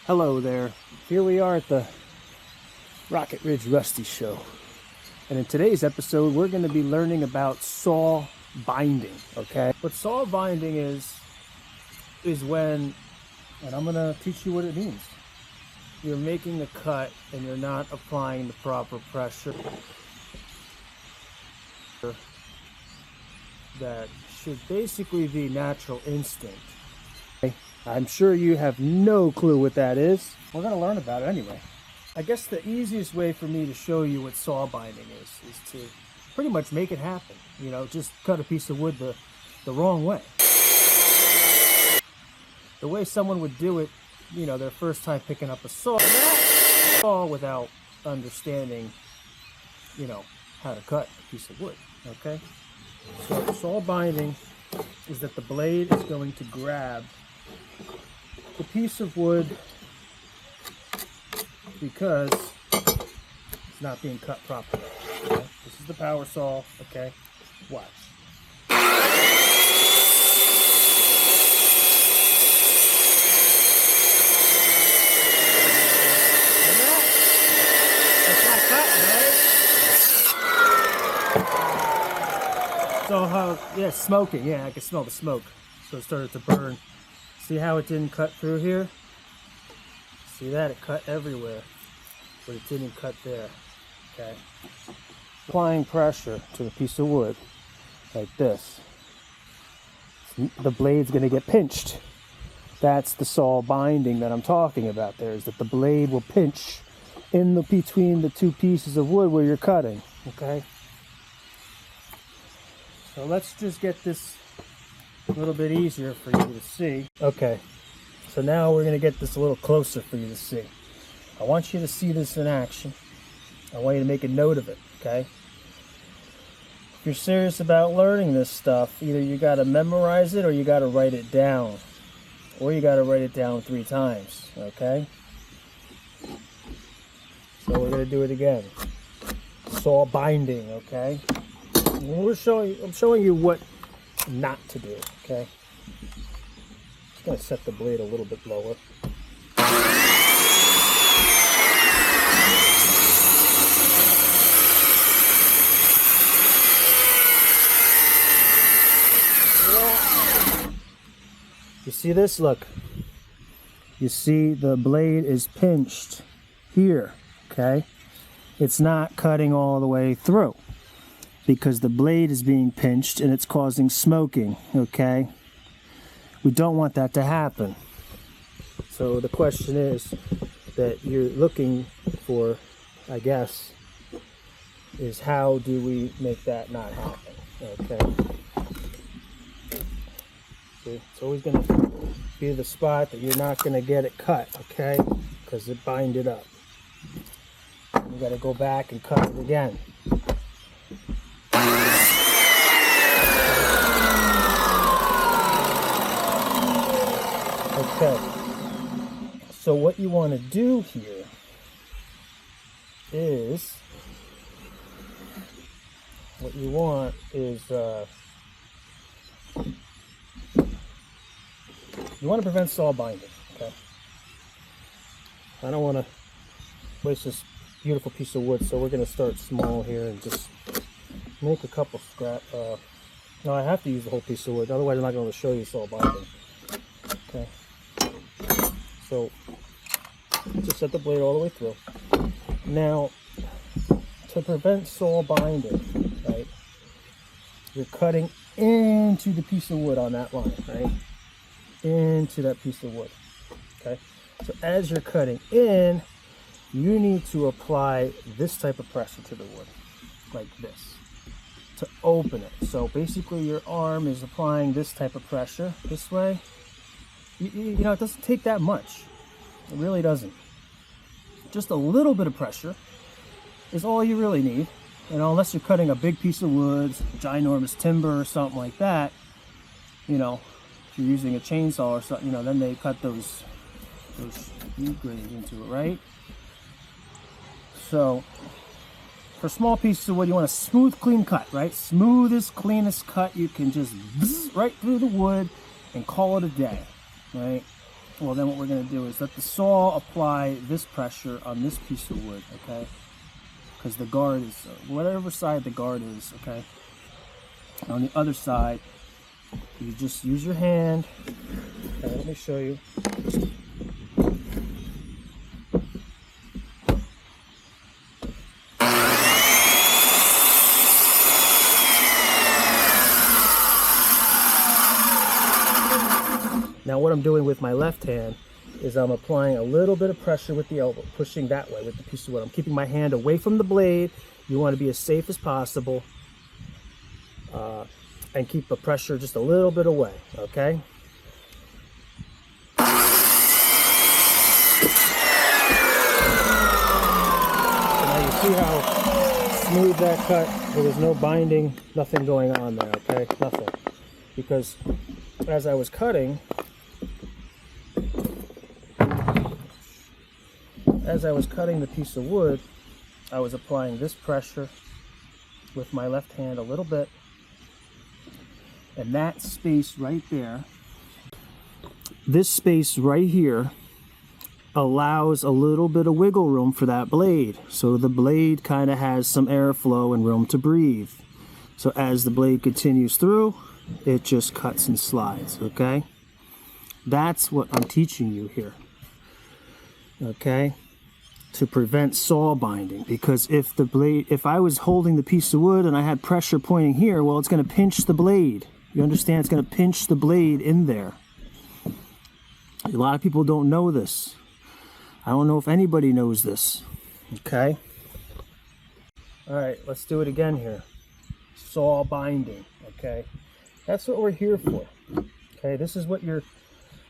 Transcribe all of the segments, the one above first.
Hello there. Here we are at the Rocket Ridge Rusty Show. And in today's episode, we're going to be learning about saw binding, okay? What saw binding is when, and I'm going to teach you what it means. You're making a cut and you're not applying the proper pressure that should basically be natural instinct. I'm sure you have no clue what that is. We're going to learn about it anyway. I guess the easiest way for me to show you what saw binding is to pretty much make it happen. You know, just cut a piece of wood the wrong way. The way someone would do it, you know, their first time picking up a saw without understanding, you know, how to cut a piece of wood, okay? So saw binding is that the blade is going to grab the piece of wood because it's not being cut properly. Okay? This is the power saw, okay? Watch. It's not cutting, right? So how, yeah, it's smoking. Yeah, I can smell the smoke. So it started to burn. See how it didn't cut through here? See that? It cut everywhere, but it didn't cut there, okay? Applying pressure to the piece of wood, like this, the blade's gonna get pinched. That's the saw binding that I'm talking about there, is that the blade will pinch in between the two pieces of wood where you're cutting, okay? So let's just get this a little bit easier for you to see. Okay, so now we're going to get this a little closer for you to see. I want you to see this in action. I want you to make a note of it, okay? If you're serious about learning this stuff, either you got to memorize it or you got to write it down. Or you got to write it down 3 times, okay? So we're going to do it again. Saw binding, okay? I'm showing you what not to do, okay? Just gonna set the blade a little bit lower. You see this? Look. You see the blade is pinched here, okay? It's not cutting all the way through, because the blade is being pinched and it's causing smoking, okay? We don't want that to happen. So the question is that you're looking for, I guess, is how do we make that not happen, okay? See, it's always gonna be the spot that you're not gonna get it cut, okay? Because it binded up. You gotta go back and cut it again. Okay, so what you want to do here is, you want to prevent saw binding, okay? I don't want to waste this beautiful piece of wood, so we're going to start small here and just make a couple no, I have to use the whole piece of wood, otherwise I'm not going to show you saw binding. Okay, so just set the blade all the way through. Now, to prevent saw binding, right, you're cutting into the piece of wood on that line, right, into that piece of wood, okay? So as you're cutting in, you need to apply this type of pressure to the wood, like this, to open it. So basically your arm is applying this type of pressure this way. You know, it doesn't take that much. It really doesn't. Just a little bit of pressure is all you really need. You know, unless you're cutting a big piece of wood, ginormous timber or something like that, you know, if you're using a chainsaw or something, you know, then they cut those meat grains into it, right? So for small pieces of wood, you want a smooth, clean cut, right? Smoothest, cleanest cut you can, just right through the wood and call it a day, right? well, then what we're going to do is let the saw apply this pressure on this piece of wood, okay? Because the guard is, whatever side the guard is, okay? On the other side, you just use your hand. Okay, let me show you. Now what I'm doing with my left hand is I'm applying a little bit of pressure with the elbow, pushing that way with the piece of wood. I'm keeping my hand away from the blade. You want to be as safe as possible, and keep the pressure just a little bit away, okay? So now you see how smooth that cut? There was no binding, nothing going on there, okay? Nothing. Because as I was cutting, the piece of wood, I was applying this pressure with my left hand a little bit, and that space right there, this space right here, allows a little bit of wiggle room for that blade, so the blade kind of has some airflow and room to breathe. So as the blade continues through, it just cuts and slides, okay? That's what I'm teaching you here, okay? To prevent saw binding, because if I was holding the piece of wood and I had pressure pointing here, well, it's going to pinch the blade. You understand? It's going to pinch the blade in there. A lot of people don't know this. I don't know if anybody knows this, okay? All right, let's do it again here. Saw binding, okay? That's what we're here for, okay? This is what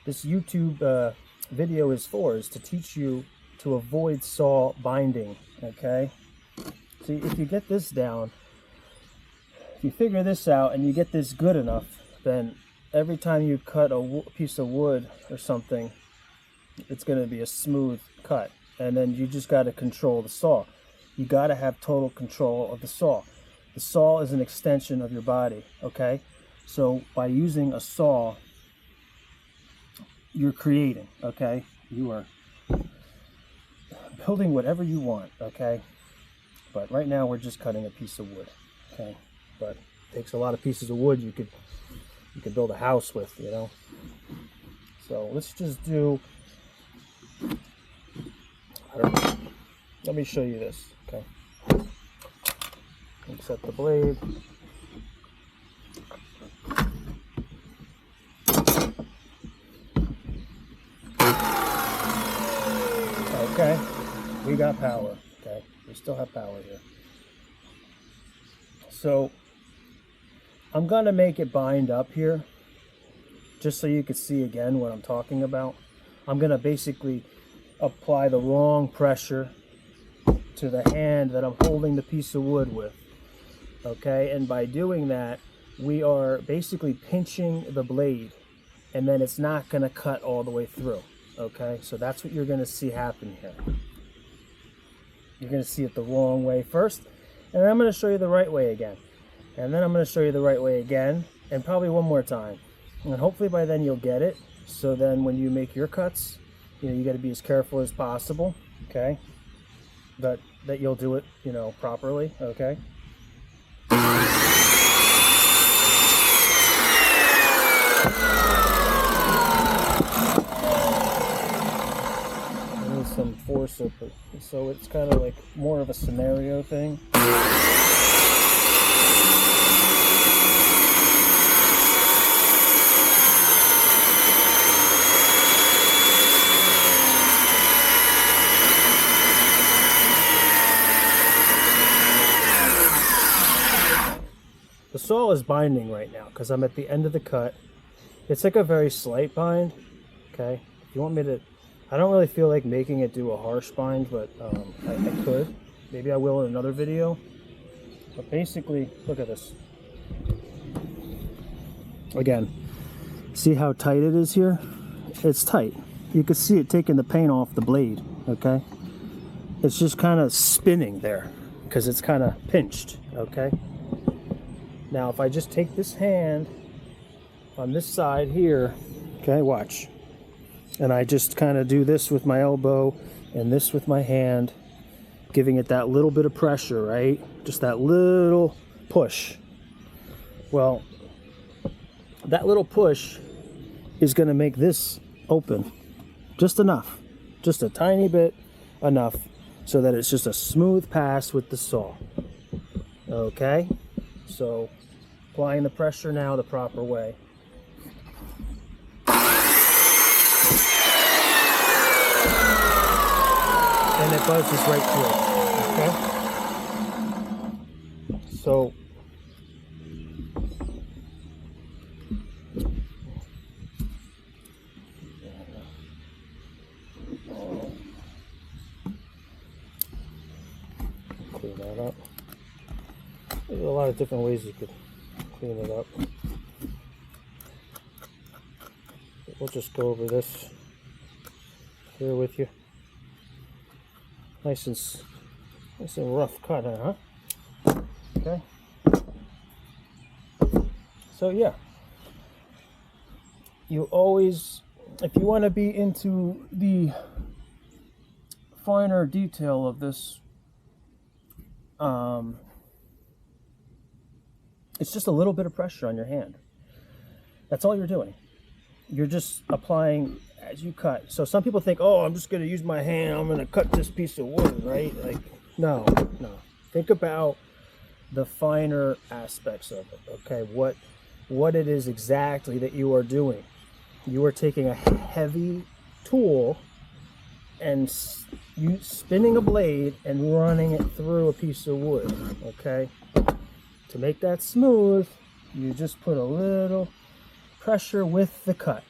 this YouTube video is for, is to teach you to avoid saw binding, okay? See, if you get this down, if you figure this out and you get this good enough, then every time you cut a piece of wood or something, it's going to be a smooth cut. And then you just got to control the saw. You got to have total control of the saw. The saw is an extension of your body, okay? So by using a saw, you're creating, okay? You are building whatever you want, okay? But right now we're just cutting a piece of wood, okay? But it takes a lot of pieces of wood you could build a house with, you know? So let's just do, I don't know. Let me show you this, okay? Set the blade. Okay, we got power, okay? We still have power here. So I'm gonna make it bind up here, just so you can see again what I'm talking about. I'm gonna basically apply the wrong pressure to the hand that I'm holding the piece of wood with, okay? And by doing that, we are basically pinching the blade, and then it's not gonna cut all the way through, okay? So that's what you're gonna see happen here. You're gonna see it the wrong way first, and then I'm gonna show you the right way again. And then I'm gonna show you the right way again, and probably one more time. And hopefully by then you'll get it. So then when you make your cuts, you know, you gotta be as careful as possible, okay? That you'll do it, you know, properly, okay? I need some force, so it's kind of like more of a scenario thing. The saw is binding right now because I'm at the end of the cut. It's like a very slight bind, okay? If you want me to, I don't really feel like making it do a harsh bind, but I could. Maybe I will in another video. But basically, look at this. Again, see how tight it is here? It's tight. You can see it taking the paint off the blade, okay? It's just kind of spinning there because it's kind of pinched, okay? Now, if I just take this hand on this side here, okay, watch. And I just kind of do this with my elbow and this with my hand, giving it that little bit of pressure, right? Just that little push. Well, that little push is going to make this open just enough, just a tiny bit enough, so that it's just a smooth pass with the saw. Okay, so applying the pressure now the proper way. And it buzzes right through. Okay, so clean that up. There's a lot of different ways you could clean it up. We'll just go over this here with you. Nice and rough cut, huh? Okay. So yeah, you always, if you want to be into the finer detail of this, it's just a little bit of pressure on your hand. That's all you're doing. You're just applying as you cut. So some people think, oh, I'm just going to use my hand, I'm going to cut this piece of wood, right? Like, no. Think about the finer aspects of it, okay? What it is exactly that you are doing. You are taking a heavy tool and you spinning a blade and running it through a piece of wood, okay? To make that smooth, you just put a little pressure with the cut,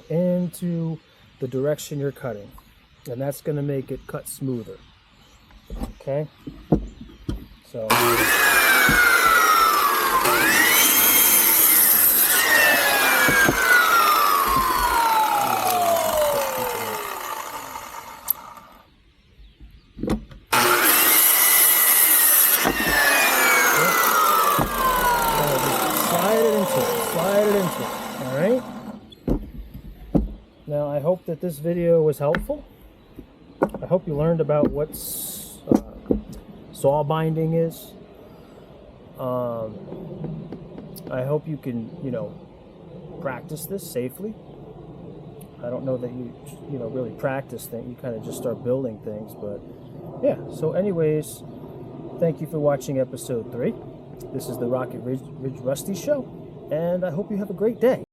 into the direction you're cutting, and that's going to make it cut smoother. Okay, so slide it into it. All right. Now I hope that this video was helpful. I hope you learned about what saw binding is. I hope you can, practice this safely. I don't know that you really practice things. You kind of just start building things, but yeah. So anyways, thank you for watching episode 3. This is the Rocket Ridge Rusty Show, and I hope you have a great day.